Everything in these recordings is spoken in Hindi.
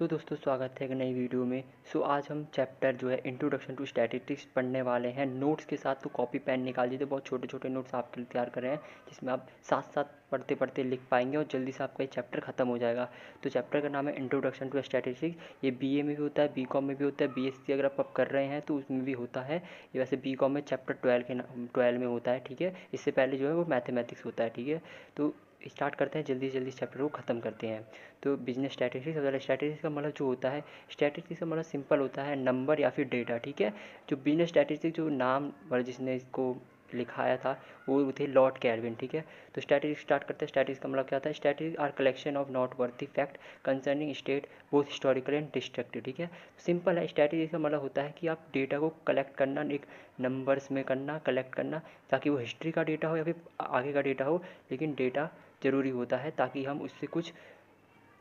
तो दोस्तों स्वागत है एक नई वीडियो में। आज हम चैप्टर जो है इंट्रोडक्शन टू स्टैटिस्टिक्स पढ़ने वाले हैं नोट्स के साथ। तो कॉपी पेन निकाल दीजिए, बहुत छोटे छोटे नोट्स आपके लिए तैयार कर रहे हैं जिसमें आप साथ साथ पढ़ते पढ़ते लिख पाएंगे और जल्दी से आपका ये चैप्टर खत्म हो जाएगा। तो चैप्टर का नाम है इंट्रोडक्शन टू स्टैटिस्टिक्स। ये बीए में भी होता है, बीकॉम में भी होता है, बीएससी अगर आप कर रहे हैं तो उसमें भी होता है। ये वैसे बीकॉम में चैप्टर 12 में होता है, ठीक है। इससे पहले जो है वो मैथमेटिक्स होता है, ठीक है। तो स्टार्ट करते हैं, जल्दी से जल्दी चैप्टर को ख़त्म करते हैं। तो बिजनेस स्टैटिस्टिक्स, अगर स्टैटिस्टिक्स का मतलब जो होता है, स्टैटिस्टिक्स का मतलब सिंपल होता है नंबर या फिर डेटा, ठीक है। जो बिजनेस स्टैटिस्टिक्स जो नाम वाला जिसने इसको लिखाया था वो थे लॉर्ड कैल्विन, ठीक है। तो स्टैटिस्टिक्स स्टार्ट करते हैं। स्टैटिस्टिक्स का मतलब क्या होता है? Statistics are collection of not worthy fact concerning state both historical and destructive, ठीक है। सिंपल है। स्टैटिस्टिक्स का मतलब होता है कि आप डेटा को कलेक्ट करना, एक नंबर्स में करना, कलेक्ट करना, ताकि वो हिस्ट्री का डेटा हो या फिर आगे का डेटा हो, लेकिन डेटा ज़रूरी होता है ताकि हम उससे कुछ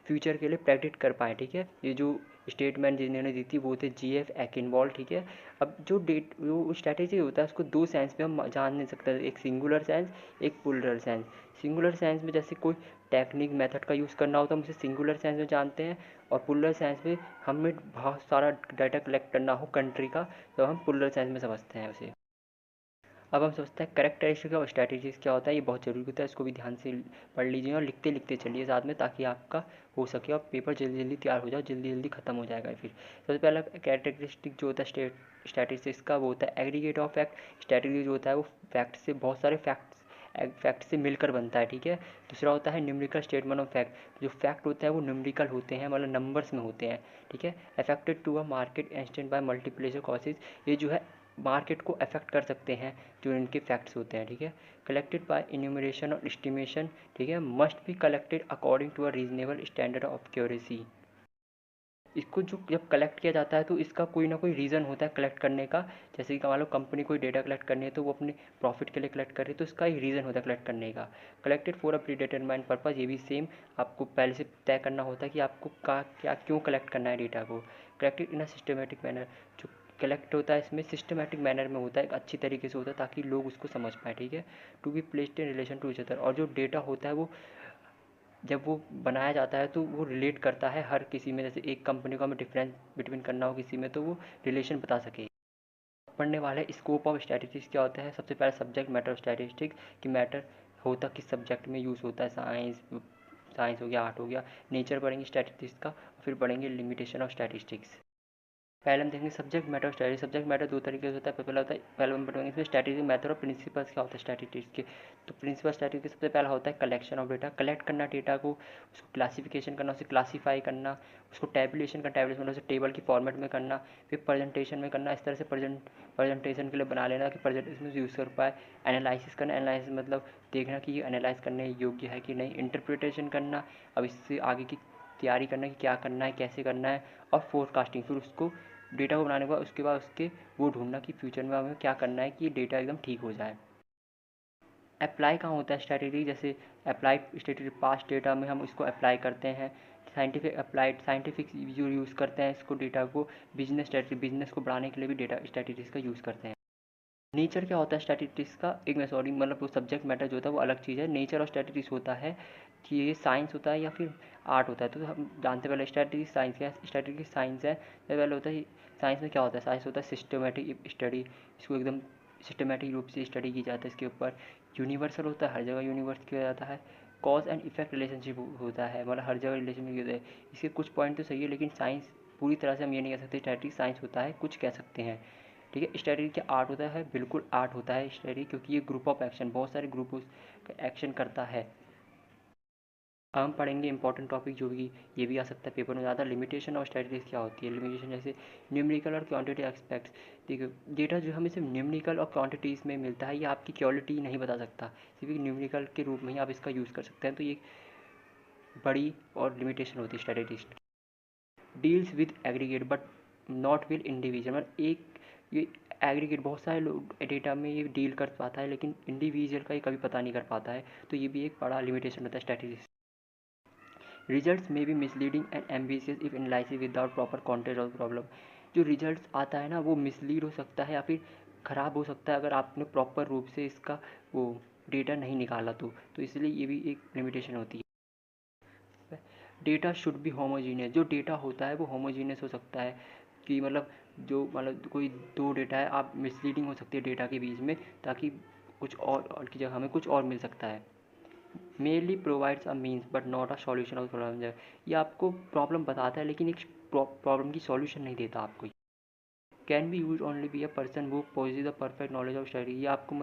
फ्यूचर के लिए प्रेडिक्ट कर पाएँ, ठीक है। ये जो स्टेटमेंट जिन्होंने दी थी वो थे जीएफ एकिनबॉल, ठीक है। अब जो स्ट्रैटेजी होता है उसको दो सेंस में हम जान नहीं सकते, एक सिंगुलर सेंस, एक प्लूरल सेंस। सिंगुलर सेंस में जैसे कोई टेक्निक मेथड का यूज़ करना होता है, हम उसे सिंगुलर सेंस में जानते हैं। और प्लूरल सेंस में हमें बहुत सारा डाटा कलेक्ट करना हो कंट्री का, तो हम प्लूरल सेंस में समझते हैं उसे। अब हम सोचते हैं कैरेक्टरिस्टिक और स्ट्रैटेजीज क्या होता है, ये बहुत ज़रूरी होता है। इसको भी ध्यान से पढ़ लीजिए और लिखते लिखते चलिए साथ में, ताकि आपका हो सके और पेपर जल्दी जल्दी तैयार हो जाए, जल्दी जल्दी खत्म हो जाएगा। फिर सबसे पहला कैरेक्टरिस्टिक जो होता है स्टैटिस्टिक्स का, वो होता है एग्रीगेट ऑफ फैक्ट। स्ट्रैटेजी जो होता है वो फैक्ट से, बहुत सारे फैक्ट से मिलकर बनता है, ठीक है। दूसरा होता है न्यूमेरिकल स्टेटमेंट ऑफ फैक्ट। जो फैक्ट होते हैं वो न्यूमेरिकल होते हैं, मतलब नंबर्स में होते हैं, ठीक है। Affected to a market instant by multiplication causes, ये जो है मार्केट को अफेक्ट कर सकते हैं जो इनके फैक्ट्स होते हैं, ठीक है। कलेक्टेड बाय इन्यूमरेशन और एस्टिमेशन, ठीक है, must be collected according to a reasonable standard of accuracy. इसको जो जब कलेक्ट किया जाता है तो इसका कोई ना कोई रीज़न होता है कलेक्ट करने का। जैसे कि मान लो कंपनी कोई डेटा कलेक्ट करनी है तो वो अपने प्रॉफिट के लिए कलेक्ट कर रही है, तो इसका एक रीज़न होता है कलेक्ट करने का। Collected for a predetermined purpose, ये भी सेम आपको पहले से तय करना होता है कि आपको क्या क्यों कलेक्ट करना है डेटा को। Collected in a systematic manner, जो कलेक्ट होता है इसमें सिस्टमेटिक मैनर में होता है, एक अच्छी तरीके से होता है ताकि लोग उसको समझ पाएँ, ठीक है। To be placed in relation to each other, और जो डेटा होता है वो जब वो बनाया जाता है तो वो रिलेट करता है हर किसी में। जैसे एक कंपनी को हमें डिफरेंस बिटवीन करना हो किसी में, तो वो रिलेशन बता सके। पढ़ने वाले स्कोप ऑफ स्टैटिस्टिक्स क्या होता है। सबसे पहले सब्जेक्ट मैटर ऑफ स्टैटिस्टिक्स, कि मैटर होता किस सब्जेक्ट में यूज़ होता है। साइंस हो गया, आर्ट हो गया। नेचर पढ़ेंगे स्टैटिस्टिक्स का, फिर पढ़ेंगे लिमिटेशन ऑफ स्टैटिस्टिक्स। पहले हम देखेंगे सब्जेक्ट मैटर और स्टैटिस्टिक्स। सब्जेक्ट मैटर दो तरीके से होता है। पहला होता है, पहले हम पढ़ेंगे इसमें स्टैटिस्टिक मैथड और प्रिंसिपल्स क्या होता है स्टैटिस्टिक्स के। तो प्रिंसिपल स्टैटिस्टिक्स सबसे पहला होता है कलेक्शन ऑफ डेटा, कलेक्ट करना डेटा को, उसको क्लासिफिकेशन करना, उसे क्लासीफाई करना, उसको टैबुलेशन का, टैबुलेशन मतलब उसे टेबल की फॉर्मेट में करना, फिर प्रेजेंटेशन में करना। इस तरह से प्रेजेंटेशन के लिए बना लेना कि प्रेजेंटेशन में यूज़ कर पाए। एनालिसिस करना, एनालिसिस मतलब देखना कि ये एनालाइज करने योग्य है कि नहीं। इंटरप्रिटेशन करना, अब इससे आगे की तैयारी करना कि क्या करना है, कैसे करना है। और फोरकास्टिंग, फिर उसको डेटा को बनाने के बाद उसके बाद उसके वो ढूंढना कि फ्यूचर में हमें क्या करना है कि डेटा एकदम ठीक हो जाए। अप्लाई कहाँ होता है स्ट्रैटेजी, जैसे अप्लाई स्ट्रैटेजी पास्ट डेटा में हम इसको अप्लाई करते हैं। साइंटिफिक जो यूज़ करते हैं इसको डेटा को। बिजनेस स्ट्रैटेजी, बिजनेस को बढ़ाने के लिए भी डेटा स्ट्रैटेजीज का यूज़ करते हैं। नेचर क्या होता है स्टैटिस्टिक्स का, एक मैं सॉरी मतलब वो सब्जेक्ट मैटर जो होता है वो अलग चीज़ है। नेचर और स्टैटिस्टिक्स होता है कि ये साइंस होता है या फिर आर्ट होता है। तो हम जानते पहले स्टैटिस्टिक्स साइंस क्या है। स्टैटिस्टिक्स साइंस है, सबसे पहले होता है साइंस में क्या होता है। साइंस होता है सिस्टमेटिक स्टडी, इसको एकदम सिस्टमेटिक रूप से स्टडी की जाती है इसके ऊपर। यूनिवर्सल होता है, हर जगह यूनिवर्स किया जाता है। कॉज एंड इफेक्ट रिलेशनशिप होता है, मतलब हर जगह रिलेशनशिप होता है। इसके कुछ पॉइंट तो सही है, लेकिन साइंस पूरी तरह से हम ये नहीं कह सकते स्टैटिस्टिक्स साइंस होता है, कुछ कह सकते हैं, ठीक है। स्ट्रेटजी क्या आर्ट होता है, बिल्कुल आर्ट होता है स्ट्रेटजी, क्योंकि ये ग्रुप ऑफ एक्शन, बहुत सारे ग्रुप एक्शन करता है। अब हम पढ़ेंगे इंपॉर्टेंट टॉपिक जो भी ये भी आ सकता है पेपर में ज़्यादा। लिमिटेशन और स्ट्रेटजीज क्या होती है। लिमिटेशन जैसे न्यूमेरिकल और क्वांटिटी एस्पेक्ट्स। देखिए डेटा जो हमें सिर्फ न्यूमेरिकल और क्वांटिटीज़ में मिलता है, ये आपकी क्वालिटी नहीं बता सकता, सिर्फ न्यूमेरिकल के रूप में ही आप इसका यूज़ कर सकते हैं। तो ये बड़ी और लिमिटेशन होती है strategies. Deals with aggregate but not with individual, मतलब एक ये एग्रीगेट बहुत सारे लोग डेटा में ये डील कर पाता है, लेकिन इंडिविजुअल का ये कभी पता नहीं कर पाता है। तो ये भी एक बड़ा लिमिटेशन होता है स्ट्रैटेजिस्ट। रिजल्ट्स में भी misleading and ambitious if analysis without proper context of problem. जो रिजल्ट्स आता है ना वो मिसलीड हो सकता है या फिर ख़राब हो सकता है अगर आपने प्रॉपर रूप से इसका वो डेटा नहीं निकाला तो इसलिए ये भी एक लिमिटेशन होती है। Data should be homogeneous. जो डेटा होता है वो होमोजीनियस हो सकता है कि मतलब कोई दो डेटा है, आप मिसलीडिंग हो सकती है डेटा के बीच में, ताकि कुछ और की जगह हमें कुछ और मिल सकता है। Mainly provides a means but not a solution of problem. ये आपको प्रॉब्लम बताता है लेकिन एक प्रॉब्लम की सॉल्यूशन नहीं देता आपको। Can be use only be a person वो possess the perfect knowledge of study. ये आपको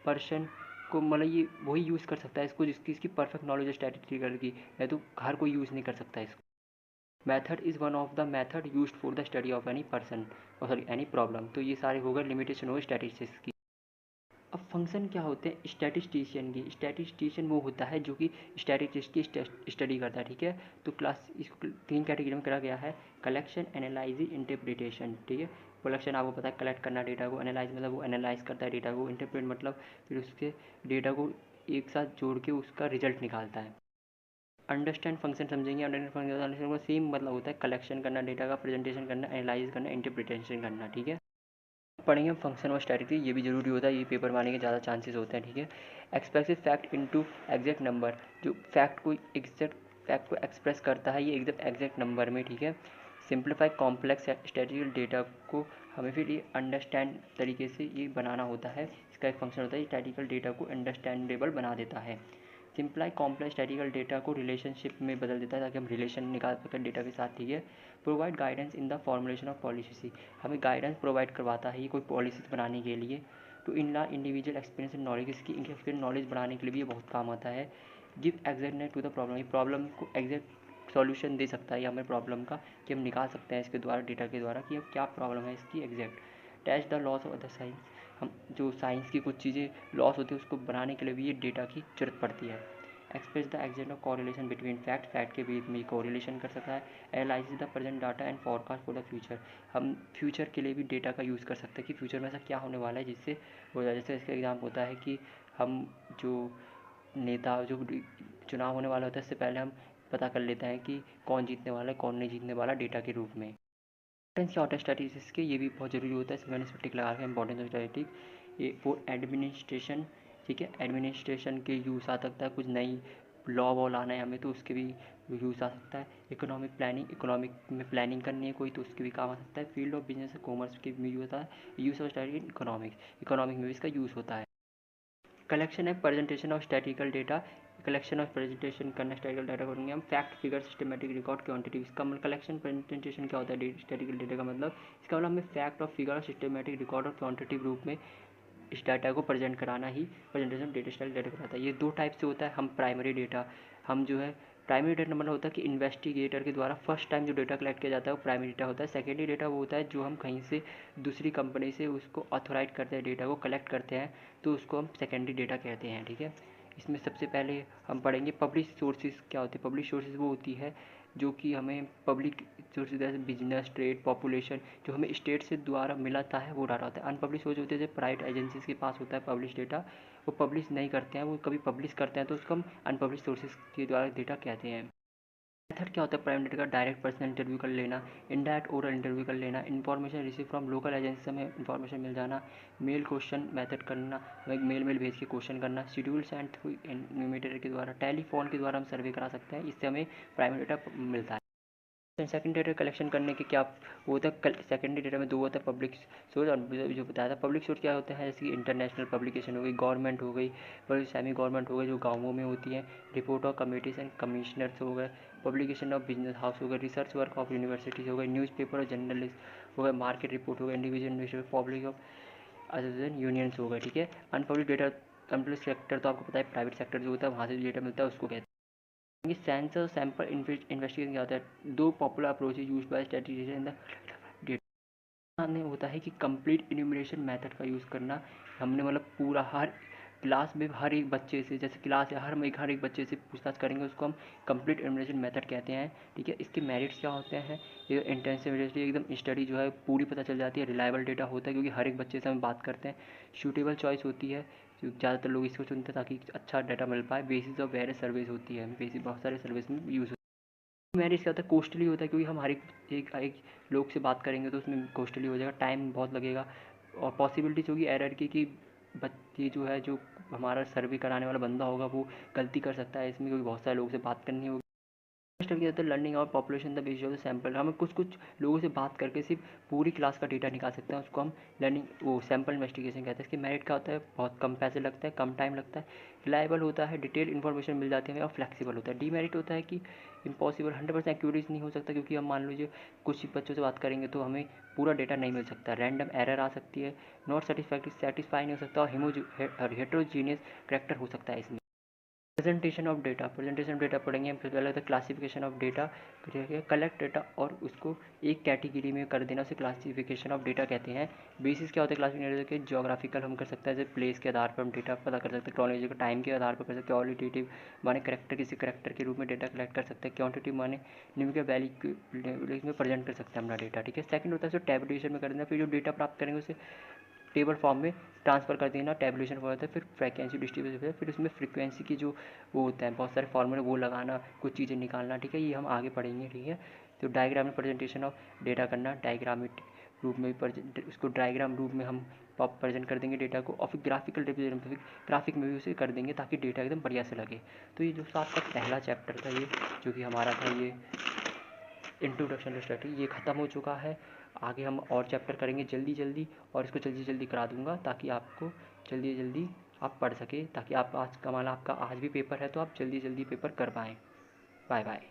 पर्सन को ये वही यूज़ कर सकता है इसको जिसकी इसकी परफेक्ट नॉलेज है स्टैटिस्टिकल की, या तो हर कोई यूज़ नहीं कर सकता इसको। Method is one of the method used for the study of any person और सॉरी एनी प्रॉब्लम। तो ये सारे हो गए लिमिटेशन हो स्टैटिस्टिक्स की। अब फंक्शन क्या होते हैं स्टैटिस्टिशियन की। स्टैटिस्टिशियन वो होता है जो कि स्टैटिस्टिक्स की स्टडी करता है, ठीक है। तो क्लास इसको 3 कैटेगरी में करा गया है, कलेक्शन, एनालाइज, इंटरप्रिटेशन, ठीक है। कलेक्शन आपको पता है कलेक्ट करना डेटा को, एनालाइज मतलब वो एनालाइज करता है डेटा को, इंटरप्रेट मतलब फिर उसके डेटा को एक साथ जोड़ के उसका रिजल्ट निकालता है। अंडरस्टैंड फंक्शन समझेंगे, अंडरस्टैंड फंक्शन का सेम मतलब होता है कलेक्शन करना डेटा का, प्रेजेंटेशन करना, एनालाइज करना, इंटरप्रिटेशन करना, ठीक है। पढ़ेंगे हम फंक्शन और स्ट्रैटेजी, ये भी जरूरी होता है, ये पेपर में आने के ज़्यादा चांसेस होते हैं, ठीक है। Expressive fact into exact number, जो फैक्ट को एक्सप्रेस करता है ये एकदम एग्जैक्ट नंबर में, ठीक है। सिंप्लीफाई कॉम्प्लेक्स स्टैटिस्टिकल डेटा को हमें फिर ये अंडरस्टैंड तरीके से ये बनाना होता है। इसका एक फंक्शन होता है स्टैटिस्टिकल डेटा को अंडरस्टैंडेबल बना देता है। सिंप्लाई कॉम्प्लेक्स स्टैटिस्टिकल डेटा को रिलेशनशिप में बदल देता है ताकि हम रिलेशन निकाल सकें डेटा के साथ, ठीक है। Provide guidance in the formulation of policy, हमें गाइडेंस प्रोवाइड करवाता है ये कोई पॉलिसीज बनाने के लिए। To enlarge individual experience and knowledge, इसकी एक्सपीरियंस नॉलेज बढ़ाने के लिए भी ये बहुत काम आता है। Give exactness to the problem, ये प्रॉब्लम को एग्जैक्ट सॉल्यूशन दे सकता है हमें प्रॉब्लम का, कि हम निकाल सकते हैं इसके द्वारा डेटा के द्वारा कि अब क्या प्रॉब्लम है इसकी exact. Test the loss of other science, हम जो साइंस की कुछ चीज़ें लॉस होती है उसको बनाने के लिए भी ये डेटा की जरूरत पड़ती है। Express the exact of correlation between fact के बीच में कोरिलेशन कर सकता है। Analyse the present data and forecast for the future, हम फ्यूचर के लिए भी डेटा का यूज़ कर सकते हैं कि फ्यूचर में ऐसा क्या होने वाला है जिससे हो जाए। जैसे इसका एग्जाम्पल होता है कि हम जो नेता जो चुनाव होने वाला होता है इससे पहले हम पता कर लेते हैं कि कौन जीतने वाला है कौन नहीं जीतने वाला डेटा के रूप में। इंपॉर्टेंस क्या होता है स्टैटिस्टिक्स के, ये भी बहुत ज़रूरी होता है, मैंने टिक लगा के इंपॉर्टेंस ऑफ स्टैटिस्टिक्स। ये फॉर एडमिनिस्ट्रेशन, ठीक है, एडमिनिस्ट्रेशन के यूज़ आ सकता है, कुछ नई लॉ वॉ लाना है हमें तो उसके भी यूज़ आ सकता है। इकोनॉमिक प्लानिंग, इकोनॉमिक में प्लानिंग करनी है कोई तो उसके भी काम आ सकता है। फील्ड ऑफ बिजनेस कॉमर्स के भी यूज़ होता है, यूज़ ऑफ स्टैटिस्टिक्स इकोनॉमिक में भी इसका यूज़ होता है। कलेक्शन है presentation of statistical data, collection of presentation करना स्टैटिस्टिकल डाटा करेंगे हम। Fact figure systematic record quantity, इसका मतलब कलेक्शन प्रेजेंटेशन क्या होता है स्टैटिस्टिकल डेटा का मतलब, इसका मतलब हमें फैक्ट और फिगर और सिस्टमेटिक रिकॉर्ड और क्वांटिटी रूप में इस डाटा को प्रेजेंट कराना ही प्रेजेंटेशन डेटा स्टाइल डेटा कराता है। ये दो टाइप से होता है। हम प्राइमरी डेटा, हम जो है प्राइमरी डेटा मतलब होता है कि इन्वेस्टिगेटर के द्वारा फर्स्ट टाइम जो डेटा कलेक्ट किया जाता है वो प्राइमरी डेटा होता है। सेकेंडरी डेटा वो होता है जो हम कहीं से दूसरी कंपनी से उसको ऑथोराइज करते हैं, डेटा को कलेक्ट करते हैं, तो उसको हम सेकेंडरी डेटा कहते हैं, ठीक है। इसमें सबसे पहले हम पढ़ेंगे पब्लिश सोर्सेज क्या होते हैं। पब्लिश सोर्सेज वो होती है जो कि हमें पब्लिक सोर्सेज जैसे बिजनेस, ट्रेड, पॉपुलेशन, जो हमें स्टेट से द्वारा मिलाता है वो डाटा होता है। अनपब्लिश सोर्स होते हैं जैसे प्राइवेट एजेंसीज के पास होता है पब्लिश डेटा, वो पब्लिश नहीं करते हैं, वो कभी पब्लिश करते हैं तो उसको हम अनपब्लिश सोर्सेज के द्वारा डेटा कहते हैं। मेथड क्या होता है प्राइम डेटा का, डायरेक्ट पर्सनल इंटरव्यू कर लेना, इनडायरेक्ट ओरल इंटरव्यू कर लेना, information receive from local agency से हमें इन्फॉर्मेशन मिल जाना, मेल क्वेश्चन मेथड करना, हमें मेल भेज के क्वेश्चन करना, शेड्यूल सेंड थ्रू इन्यूमिनेटर के द्वारा, टेलीफोन के द्वारा हम सर्वे करा सकते हैं, इससे हमें प्राइमरी डेटा मिलता है। सेकेंडरी डेटा कलेक्शन करने के क्या वो होता है, सेकेंडरी डेटा में दो होता है, पब्लिक सोर्स और जो बताया था। पब्लिक सोर्स क्या होता है जैसे कि इंटरनेशनल पब्लिकेशन हो गई, गवर्नमेंट हो गई, सेमी गवर्नमेंट हो गई जो गाँवों में होती है, report of committees and commissioners हो गए, पब्लिकेशन ऑफ बिजनेस हाउस हो गए, रिसर्च वर्क ऑफ यूनिवर्सिटीज़ हो गए, न्यूज़पेपर और जर्नलिस्ट हो गए, मार्केट रिपोर्ट हो गए, individual newspaper, public of association unions हो गए, ठीक है। अनपब्लिक डेटा, अनपब्लिक सेक्टर तो आपको पता है प्राइवेट सेक्टर जो होता है वहाँ से डेटा मिलता है उसको कहते हैं। ये सेंसर सैंपल इन्वेस्टिगेशन क्या होता है, दो popular approach use by statistician in the data में होता है कि कंप्लीट इन्यूमरेशन मेथड का यूज़ करना। हमने पूरा हर क्लास में हर एक बच्चे से, जैसे क्लास है हर एक बच्चे से पूछताछ करेंगे, उसको हम कंप्लीट इन्यूमरेशन मेथड कहते हैं, ठीक है। इसके मेरिट्स क्या होते हैं, ये इंटेंसिव एकदम स्टडी जो है पूरी पता चल जाती है, रिलायबल डेटा होता है क्योंकि हर एक बच्चे से हम बात करते हैं, सूटेबल चॉइस होती है, ज़्यादातर लोग इसको चुनते हैं ताकि अच्छा डाटा मिल पाए, बेसिस ऑफ वेरियस सर्विस होती है, बेसिस बहुत सारे सर्विस में यूज़ होती है। मैरिज क्या होता है, कॉस्टली होता है क्योंकि हम हर एक लोग से बात करेंगे तो उसमें कॉस्टली हो जाएगा, टाइम बहुत लगेगा, और पॉसिबिलिटीज होगी एरर की कि बच्चे जो है जो हमारा सर्वे कराने वाला बंदा होगा वो गलती कर सकता है इसमें क्योंकि बहुत सारे लोगों से बात करनी होगी। स्टेप क्या होता है, लर्निंग और population the base of the sample. हमें कुछ कुछ लोगों से बात करके सिर्फ पूरी क्लास का डेटा निकाल सकते हैं, उसको हम लर्निंग वो सैम्पल इन्वेस्टिगेशन कहते हैं। इसके मेरिट क्या होता है, बहुत कम पैसे लगता है, कम टाइम लगता है, रिलायबल होता है, डिटेल इन्फॉर्मेशन मिल जाती है और फ्लेक्सिबल होता है। डीमेरिट होता है कि इम्पॉसिबल 100% एक्यूरेट नहीं हो सकता, क्योंकि हम मान लीजिए कुछ बच्चों से बात करेंगे तो हमें पूरा डेटा नहीं मिल सकता, रैंडम एरर आ सकती है, नॉट सेटिस्फाई नहीं हो सकता और हेट्रोजीनियस करेक्टर हो सकता है इसमें। प्रेजेंटेशन ऑफ डेटा पढ़ेंगे हम। फिर पहले होता है क्लासिफिकेशन ऑफ डेटा, फिर कलेक्ट डेटा और उसको एक कैटेगरी में कर देना, उसे क्लासिफिकेशन ऑफ डेटा कहते हैं। बेसिस क्या होता है क्लासिफिकेशन के, ज्योग्राफिकल हम कर सकते हैं, जैसे प्लेस के आधार पर हम डेटा पता कर सकते हैं, क्रोनोलॉजिकल टाइम के आधार पर कर सकते हैं, क्वालिटेटिव माने करेक्टर, किसी करेक्टर के रूप में डेटा कलेक्ट कर सकते हैं, क्वान्टिटिव माने न्यूमेरिकल वैल्यू में प्रेजेंट कर सकते हैं अपना डेटा, ठीक है। सेकंड होता है जो टैबुलेशन में कर देना, फिर जो डेटा प्राप्त करेंगे उसे टेबल फॉर्म में ट्रांसफ़र कर देना, टैबुलेशन फॉर्म होता है। फिर फ्रीक्वेंसी डिस्ट्रीब्यूशन है, फिर उसमें फ्रीक्वेंसी की जो वो होता है बहुत सारे फॉर्मूले वो लगाना, कुछ चीज़ें निकालना, ठीक है। ये हम आगे पढ़ेंगे, ठीक है। तो डायग्राम में प्रेजेंटेशन ऑफ डेटा करना, डायग्रामिक रूप में उसको डायग्राम रूप में हम प्रेजेंट कर देंगे डेटा को, और फिर ग्राफिकल रिप्रेजेंटेशन ग्राफिक में भी उसे कर देंगे ताकि डेटा एकदम बढ़िया से लगे। तो ये जो साथ का पहला चैप्टर था, ये जो कि हमारा था, ये इंट्रोडक्शन टू स्टडी, ये ख़त्म हो चुका है। आगे हम और चैप्टर करेंगे जल्दी जल्दी, और इसको जल्दी जल्दी करा दूंगा ताकि आपको जल्दी जल्दी आप पढ़ सकें, ताकि आप आज का मान आपका आज भी पेपर है तो आप जल्दी जल्दी पेपर कर पाएँ। Bye bye.